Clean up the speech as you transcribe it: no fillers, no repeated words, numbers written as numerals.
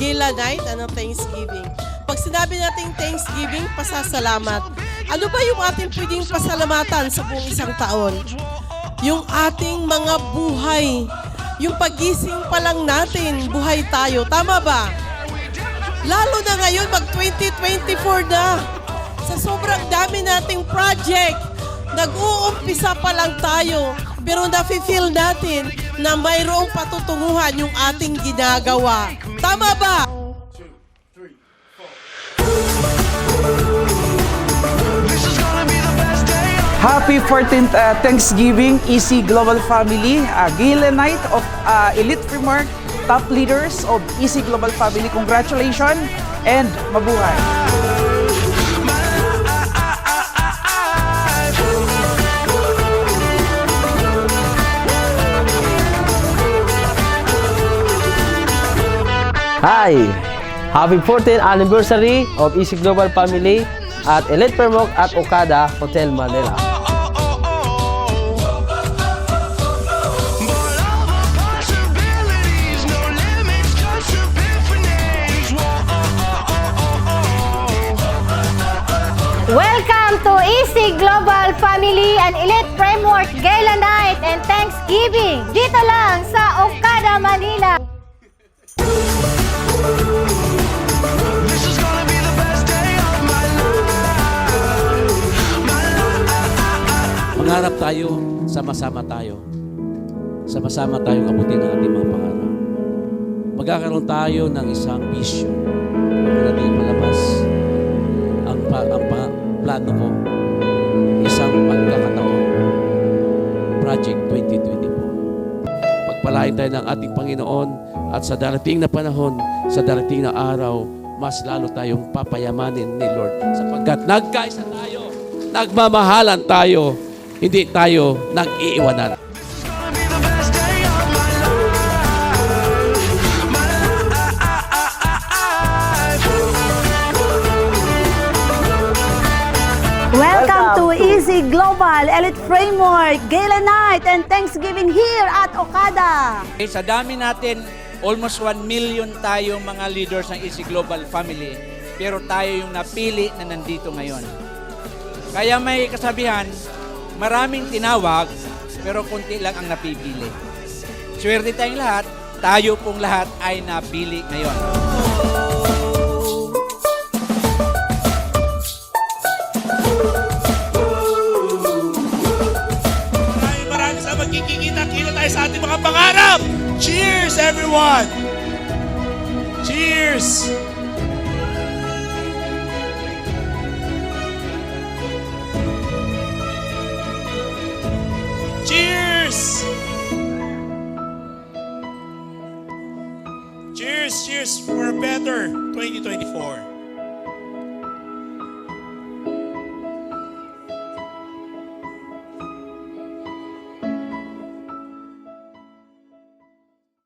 Gala Night, Thanksgiving. Pag sinabi nating Thanksgiving, pasasalamat. Ano ba yung ating pwedeng pasalamatan sa buong isang taon? Yung ating mga buhay. Yung pagising pa lang natin, buhay tayo. Tama ba? Lalo na ngayon, mag-2024 na. Sa sobrang dami nating project, nag-uumpisa pa lang tayo. Pero nafe-feel natin na mayroong patutunguhan yung ating ginagawa. Tama ba? Happy 14th Thanksgiving, EC Global Family, Gala Night of Elite Framework, top leaders of EC Global Family. Congratulations and mabuhay! Hi! Happy 14th anniversary of EC Global Family at Elite Framework at Okada Hotel Manila. Welcome to EC Global Family and Elite Framework Gala Night and Thanksgiving dito lang sa Okada, Manila. Mangarap tayo, sama-sama tayo. Sama-sama tayong abutin ang ating mga pangarap. Magkakaroon tayo ng isang vision. Pag natin palabas, ang plano ko, isang pagkakataon, Project 2024. Pagpalain tayo ng ating Panginoon at sa darating na panahon, sa darating na araw, mas lalo tayong papayamanin ni Lord sapagkat nagkaisa tayo, nagmamahalan tayo, hindi tayo nag-iiwanan. Welcome to EC Global Elite Framework Gala Night and Thanksgiving here at Okada. Sa dami natin, almost 1 million tayong mga leaders ng EC Global Family. Pero tayo yung napili na nandito ngayon. Kaya may kasabihan, maraming tinawag, pero konti lang ang napipili. Swerte tayong lahat, tayo pong lahat ay napili ngayon. Maraming sa magkikita-kita tayo sa ating mga pangarap! Cheers, everyone! Cheers! Cheers! Cheers, cheers for a better 2024.